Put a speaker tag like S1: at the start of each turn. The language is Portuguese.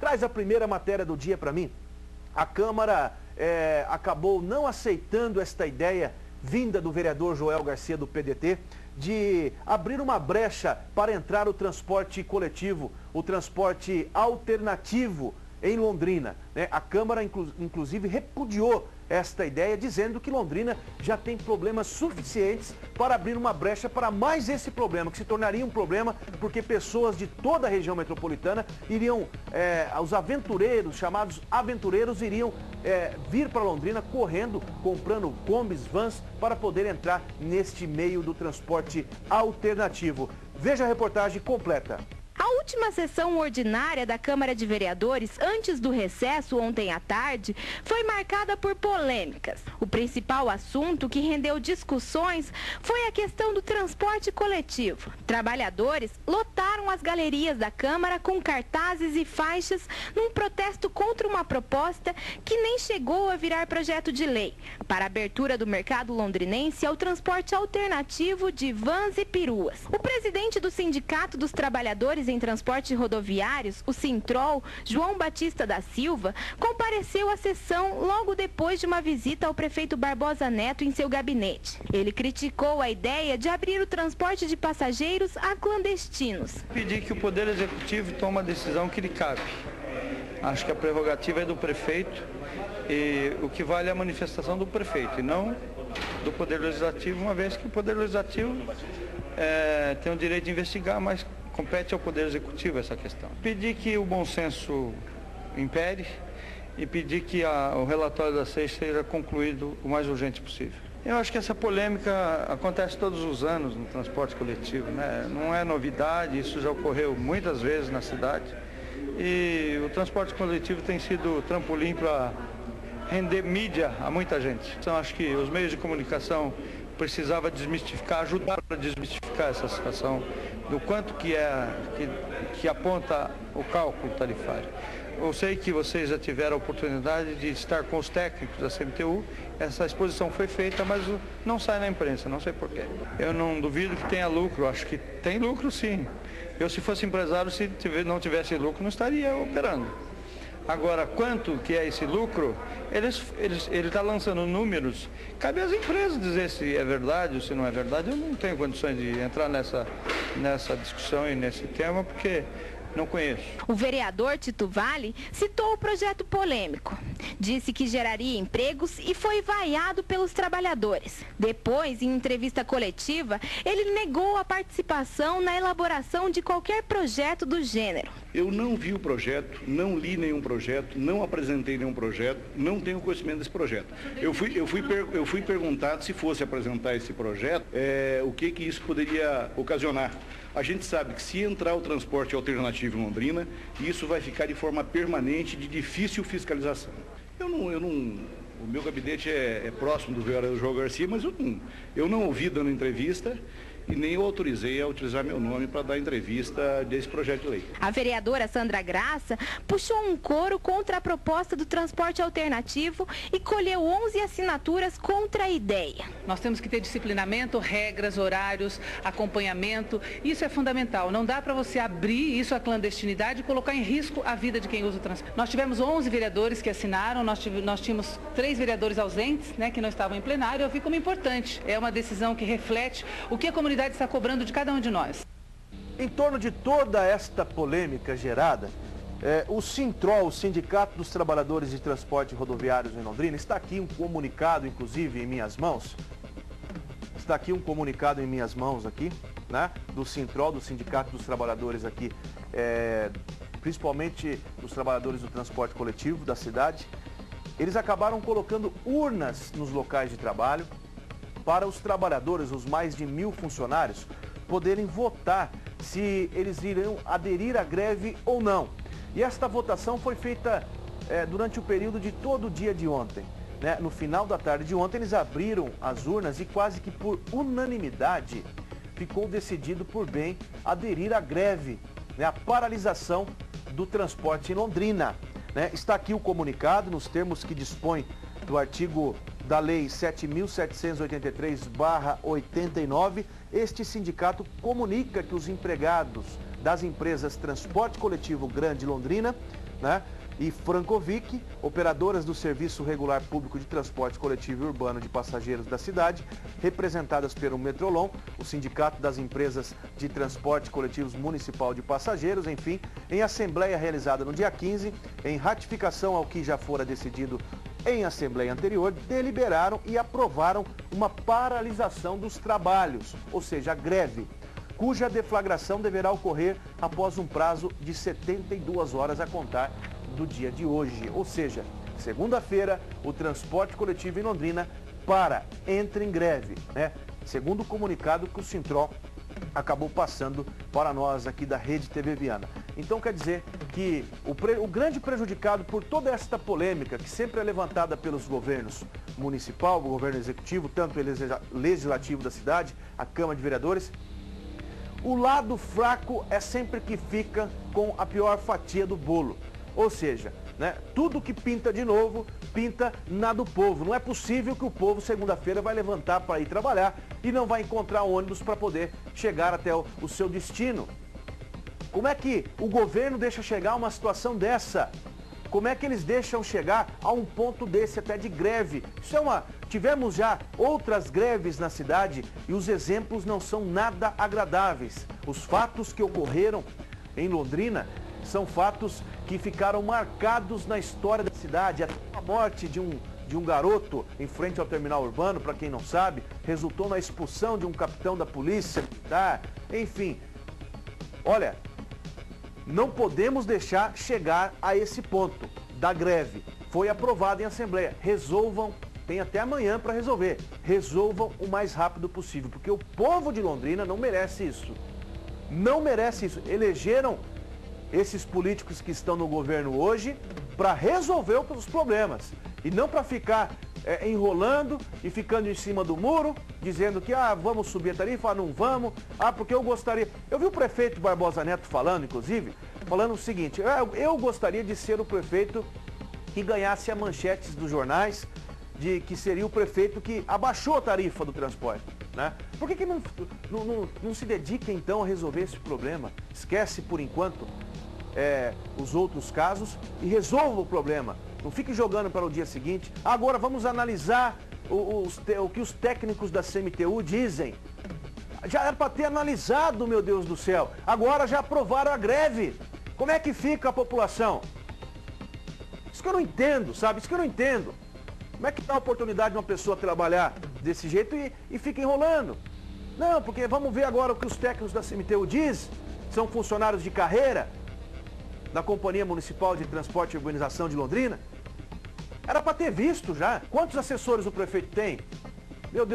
S1: Traz a primeira matéria do dia para mim. A Câmara acabou não aceitando esta ideia vinda do vereador Joel Garcia do PDT de abrir uma brecha para entrar o transporte coletivo, o transporte alternativo em Londrina, né? A Câmara, inclusive, repudiou esta ideia, dizendo que Londrina já tem problemas suficientes para abrir uma brecha para mais esse problema, que se tornaria um problema porque pessoas de toda a região metropolitana iriam, os aventureiros, chamados aventureiros, iriam vir para Londrina correndo, comprando combis, vans, para poder entrar neste meio do transporte alternativo. Veja a reportagem completa.
S2: A última sessão ordinária da Câmara de Vereadores, antes do recesso ontem à tarde, foi marcada por polêmicas. O principal assunto que rendeu discussões foi a questão do transporte coletivo. Trabalhadores lotaram as galerias da Câmara com cartazes e faixas num protesto contra uma proposta que nem chegou a virar projeto de lei para a abertura do mercado londrinense ao transporte alternativo de vans e peruas. O presidente do Sindicato dos Trabalhadores em Transportes Rodoviários, o Sintrol, João Batista da Silva, compareceu à sessão logo depois de uma visita ao prefeito Barbosa Neto em seu gabinete. Ele criticou a ideia de abrir o transporte de passageiros a clandestinos.
S3: Pedir que o Poder Executivo tome a decisão que lhe cabe. Acho que a prerrogativa é do prefeito e o que vale é a manifestação do prefeito e não do Poder Legislativo, uma vez que o Poder Legislativo tem o direito de investigar, mas compete ao Poder Executivo essa questão. Pedir que o bom senso impere e pedir que o relatório da SEI seja concluído o mais urgente possível. Eu acho que essa polêmica acontece todos os anos no transporte coletivo, né? Não é novidade, isso já ocorreu muitas vezes na cidade. E o transporte coletivo tem sido trampolim para render mídia a muita gente. Então acho que os meios de comunicação precisava desmistificar, ajudar a desmistificar essa situação do quanto que aponta o cálculo tarifário. Eu sei que vocês já tiveram a oportunidade de estar com os técnicos da CMTU, essa exposição foi feita, mas não sai na imprensa, não sei porquê. Eu não duvido que tenha lucro, acho que tem lucro sim. Eu, se fosse empresário, se não tivesse lucro, não estaria operando. Agora, quanto que é esse lucro, ele está lançando números, cabe às empresas dizer se é verdade ou se não é verdade. Eu não tenho condições de entrar nessa discussão e nesse tema, porque não conheço.
S2: O vereador Tito Vale citou o projeto polêmico. Disse que geraria empregos e foi vaiado pelos trabalhadores. Depois, em entrevista coletiva, ele negou a participação na elaboração de qualquer projeto do gênero.
S4: Eu não vi o projeto, não li nenhum projeto, não apresentei nenhum projeto, não tenho conhecimento desse projeto. Eu fui perguntado se fosse apresentar esse projeto, o que isso poderia ocasionar. A gente sabe que se entrar o transporte alternativo em Londrina, isso vai ficar de forma permanente, de difícil fiscalização. O meu gabinete é próximo do vereador João Garcia, mas eu não ouvi dando entrevista e nem eu autorizei a utilizar meu nome para dar entrevista desse projeto de lei.
S2: A vereadora Sandra Graça puxou um coro contra a proposta do transporte alternativo e colheu 11 assinaturas contra a ideia.
S5: Nós temos que ter disciplinamento, regras, horários, acompanhamento. Isso é fundamental. Não dá para você abrir isso à clandestinidade e colocar em risco a vida de quem usa o transporte. Nós tivemos 11 vereadores que assinaram, nós tínhamos 3 vereadores ausentes, né, que não estavam em plenário. Eu vi como importante. É uma decisão que reflete o que a comunidade está cobrando de cada um de nós.
S1: Em torno de toda esta polêmica gerada, o Sintrol, o Sindicato dos Trabalhadores de Transporte Rodoviários em Londrina, está aqui um comunicado, inclusive, em minhas mãos. Está aqui um comunicado em minhas mãos aqui, né, do Sintrol, do Sindicato dos Trabalhadores aqui, principalmente dos trabalhadores do transporte coletivo da cidade. Eles acabaram colocando urnas nos locais de trabalho para os trabalhadores, os mais de 1000 funcionários, poderem votar se eles irão aderir à greve ou não. E esta votação foi feita durante o período de todo o dia de ontem. Né? No final da tarde de ontem, eles abriram as urnas e quase que por unanimidade ficou decidido por bem aderir à greve, né? A paralisação do transporte em Londrina. Né? Está aqui o comunicado, nos termos que dispõe do artigo da Lei 7.783/89, este sindicato comunica que os empregados das empresas Transporte Coletivo Grande Londrina né? E Francovic, operadoras do Serviço Regular Público de Transporte Coletivo e Urbano de Passageiros da cidade, representadas pelo Metrolon, o Sindicato das Empresas de Transporte Coletivos Municipal de Passageiros, enfim, em assembleia realizada no dia 15, em ratificação ao que já fora decidido em assembleia anterior, deliberaram e aprovaram uma paralisação dos trabalhos, ou seja, a greve, cuja deflagração deverá ocorrer após um prazo de 72 horas a contar do dia de hoje. Ou seja, segunda-feira, o transporte coletivo em Londrina entra em greve, né? Segundo o comunicado que o Sintrol acabou passando para nós aqui da Rede TV Viana. Então quer dizer que o grande prejudicado por toda esta polêmica que sempre é levantada pelos governos municipal, o governo executivo, tanto o legislativo da cidade, a Câmara de Vereadores, o lado fraco é sempre que fica com a pior fatia do bolo. Ou seja, né, tudo que pinta de novo, pinta na do povo. Não é possível que o povo, segunda-feira, vai levantar para ir trabalhar e não vai encontrar ônibus para poder chegar até o seu destino. Como é que o governo deixa chegar a uma situação dessa? Como é que eles deixam chegar a um ponto desse até de greve? Tivemos já outras greves na cidade e os exemplos não são nada agradáveis. Os fatos que ocorreram em Londrina são fatos que ficaram marcados na história da cidade. A morte de um garoto em frente ao terminal urbano, para quem não sabe, resultou na expulsão de um capitão da polícia militar. Enfim, olha, não podemos deixar chegar a esse ponto da greve. Foi aprovado em assembleia. Resolvam, tem até amanhã para resolver. Resolvam o mais rápido possível, porque o povo de Londrina não merece isso. Não merece isso. Elegeram esses políticos que estão no governo hoje para resolver os problemas e não para ficar enrolando e ficando em cima do muro, dizendo que vamos subir a tarifa, não vamos, porque eu gostaria. Eu vi o prefeito Barbosa Neto falando, inclusive, falando o seguinte: eu gostaria de ser o prefeito que ganhasse as manchetes dos jornais, de que seria o prefeito que abaixou a tarifa do transporte, né? Por que não se dedica então a resolver esse problema? Esquece por enquanto os outros casos e resolva o problema. Não fique jogando para o dia seguinte. Agora vamos analisar o que os técnicos da CMTU dizem. Já era para ter analisado, meu Deus do céu. Agora já aprovaram a greve. Como é que fica a população? Isso que eu não entendo, sabe? Isso que eu não entendo. Como é que dá a oportunidade de uma pessoa trabalhar desse jeito e fica enrolando? Não, porque vamos ver agora o que os técnicos da CMTU dizem. São funcionários de carreira da Companhia Municipal de Transporte e Urbanização de Londrina. Era para ter visto já. Quantos assessores o prefeito tem?